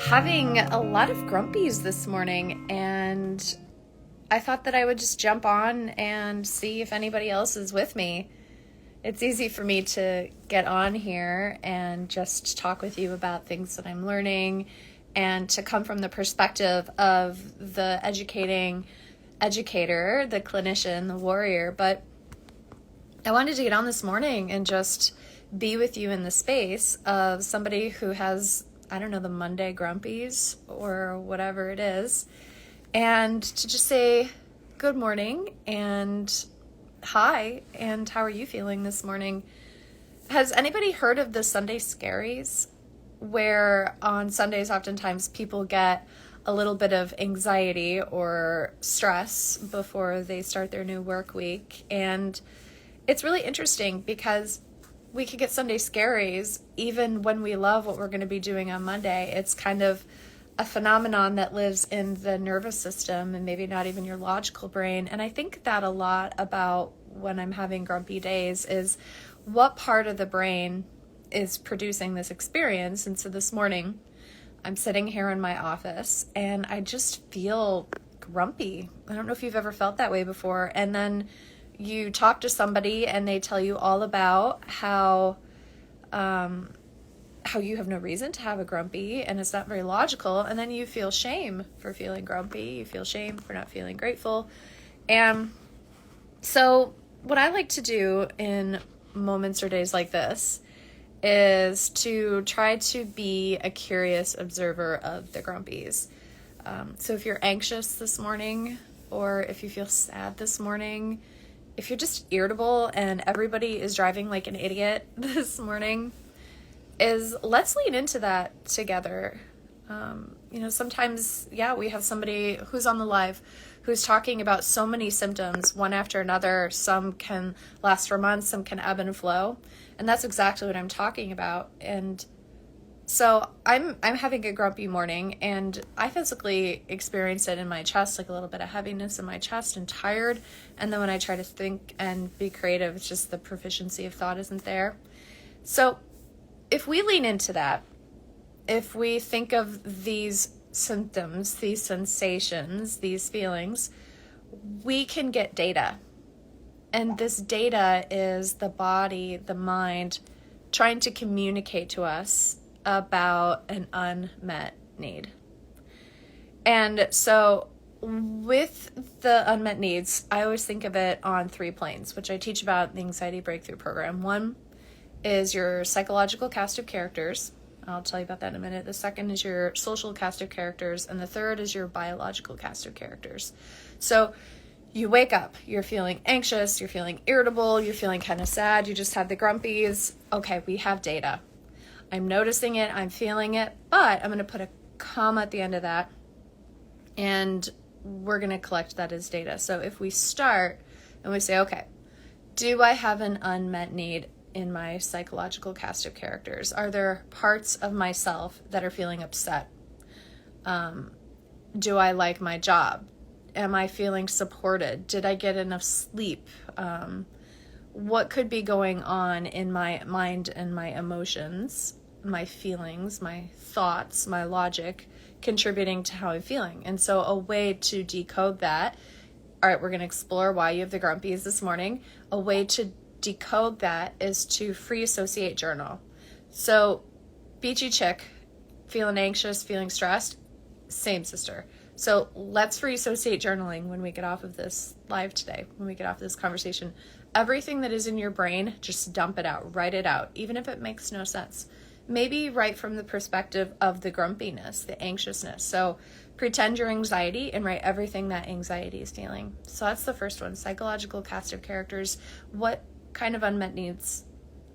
having a lot of grumpies this morning, and I thought that I would just jump on and see if anybody else is with me. It's easy for me to get on here and just talk with you about things that I'm learning and to come from the perspective of the educator, the clinician, the warrior. But I wanted to get on this morning and just be with you in the space of somebody who has, I don't know, the Monday grumpies or whatever it is, and to just say good morning and hi, and how are you feeling this morning? Has anybody heard of the Sunday Scaries, where on Sundays oftentimes people get a little bit of anxiety or stress before they start their new work week? And it's really interesting because we could get Sunday Scaries even when we love what we're going to be doing on Monday. It's kind of a phenomenon that lives in the nervous system and maybe not even your logical brain. And I think that a lot about when I'm having grumpy days is what part of the brain is producing this experience. And so this morning I'm sitting here in my office and I just feel grumpy. I don't know if you've ever felt that way before. And then you talk to somebody and they tell you all about how you have no reason to have a grumpy and it's not very logical, and then you feel shame for feeling grumpy, you feel shame for not feeling grateful. And so what I like to do in moments or days like this is to try to be a curious observer of the grumpies. So if you're anxious this morning, or if you feel sad this morning, if you're just irritable and everybody is driving like an idiot this morning, let's lean into that together. Sometimes, we have somebody who's on the live who's talking about so many symptoms, one after another. Some can last for months, some can ebb and flow. And that's exactly what I'm talking about. And so I'm having a grumpy morning, and I physically experience it in my chest, like a little bit of heaviness in my chest and tired. And then when I try to think and be creative, it's just the proficiency of thought isn't there. So if we lean into that, if we think of these symptoms, these sensations, these feelings, we can get data. And this data is the body, the mind, trying to communicate to us about an unmet need. And so with the unmet needs, I always think of it on 3 planes, which I teach about in the Anxiety Breakthrough Program. One is your psychological cast of characters. I'll tell you about that in a minute. The second is your social cast of characters. And the third is your biological cast of characters. So you wake up, you're feeling anxious, you're feeling irritable, you're feeling kind of sad, you just had the grumpies. Okay, we have data. I'm noticing it, I'm feeling it, but I'm going to put a comma at the end of that, and we're going to collect that as data. So if we start and we say, okay, do I have an unmet need in my psychological cast of characters? Are there parts of myself that are feeling upset? Do I like my job? Am I feeling supported? Did I get enough sleep? What could be going on in my mind and my emotions, my feelings, my thoughts, my logic, contributing to how I'm feeling? And so a way to decode that, all right, we're going to explore why you have the grumpies this morning. A way to decode that is to free associate journal. So beachy chick, feeling anxious, feeling stressed, same sister. So let's free associate journaling when we get off of this live today, when we get off this conversation. Everything that is in your brain, just dump it out, write it out, even if it makes no sense. Maybe write from the perspective of the grumpiness, the anxiousness. So pretend your anxiety and write everything that anxiety is feeling. So that's the first one, psychological cast of characters. What kind of unmet needs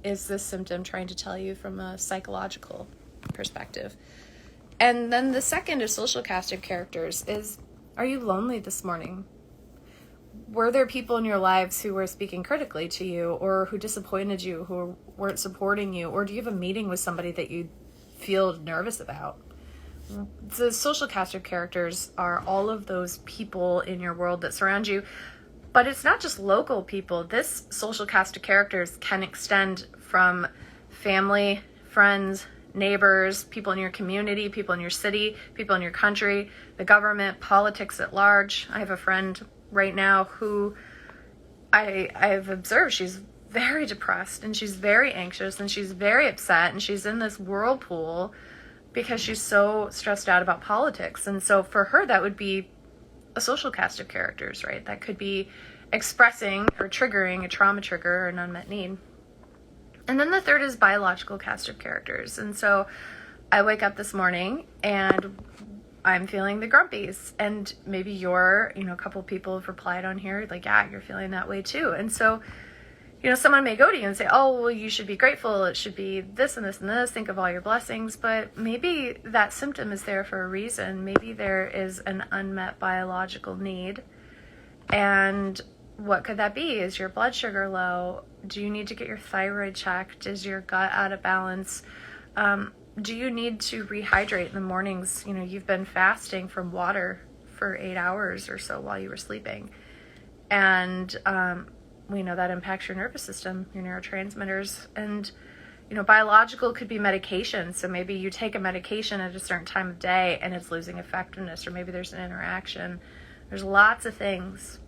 is this symptom trying to tell you from a psychological perspective? And then the second is social cast of characters is, are you lonely this morning? Were there people in your lives who were speaking critically to you, or who disappointed you, who weren't supporting you? Or do you have a meeting with somebody that you feel nervous about? The social cast of characters are all of those people in your world that surround you. But it's not just local people. This social cast of characters can extend from family, friends, neighbors, people in your community, people in your city, people in your country, the government, politics at large. I have a friend right now who I've observed she's very depressed and she's very anxious and she's very upset and she's in this whirlpool because she's so stressed out about politics. And so for her, that would be a social cast of characters, right? That could be expressing or triggering a trauma trigger or an unmet need. And then the third is biological cast of characters. And so I wake up this morning and I'm feeling the grumpies. And maybe you're, a couple of people have replied on here, like, yeah, you're feeling that way too. And so, someone may go to you and say, oh, well, you should be grateful. It should be this and this and this. Think of all your blessings. But maybe that symptom is there for a reason. Maybe there is an unmet biological need. And what could that be? Is your blood sugar low? Do you need to get your thyroid checked? Is your gut out of balance? Do you need to rehydrate in the mornings? You've been fasting from water for 8 hours or so while you were sleeping. And we know that impacts your nervous system, your neurotransmitters. And, biological could be medication. So maybe you take a medication at a certain time of day and it's losing effectiveness, or maybe there's an interaction. There's lots of things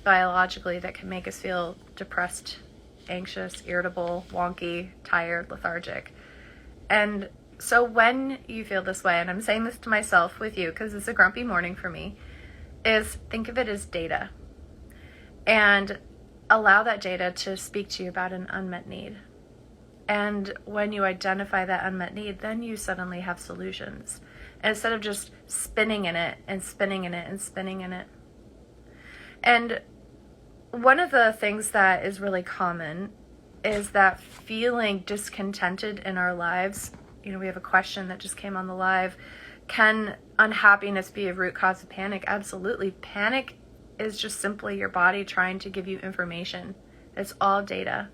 biologically that can make us feel depressed, anxious, irritable, wonky, tired, lethargic. And so when you feel this way, and I'm saying this to myself with you because it's a grumpy morning for me, is think of it as data. And allow that data to speak to you about an unmet need. And when you identify that unmet need, then you suddenly have solutions. And instead of just spinning in it and spinning in it and spinning in it. And one of the things that is really common is that feeling discontented in our lives. We have a question that just came on the live. Can unhappiness be a root cause of panic? Absolutely. Panic is just simply your body trying to give you information. It's all data.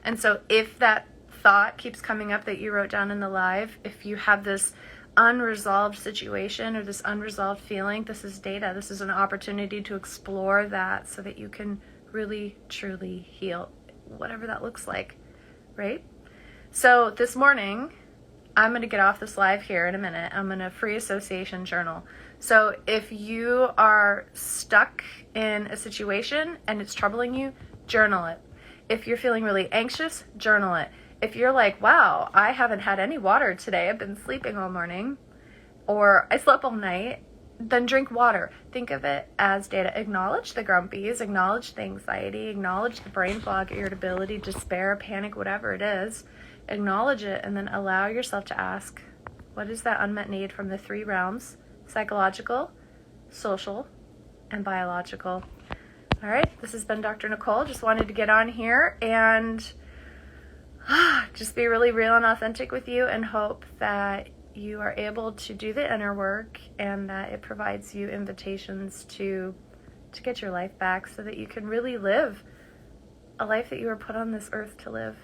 And so if that thought keeps coming up that you wrote down in the live, if you have this unresolved situation or this unresolved feeling, this is data. This is an opportunity to explore that so that you can really, truly heal, whatever that looks like, right? So this morning, I'm going to get off this live here in a minute. I'm going to free association journal. So if you are stuck in a situation and it's troubling you, journal it. If you're feeling really anxious, journal it. If you're like, wow, I haven't had any water today, I've been sleeping all morning, or I slept all night, then drink water. Think of it as data. Acknowledge the grumpies, acknowledge the anxiety, acknowledge the brain fog, irritability, despair, panic, whatever it is. Acknowledge it and then allow yourself to ask, what is that unmet need from the three realms? Psychological, social, and biological. All right, this has been Dr. Nicole. Just wanted to get on here and just be really real and authentic with you and hope that you are able to do the inner work and that it provides you invitations to get your life back so that you can really live a life that you were put on this earth to live.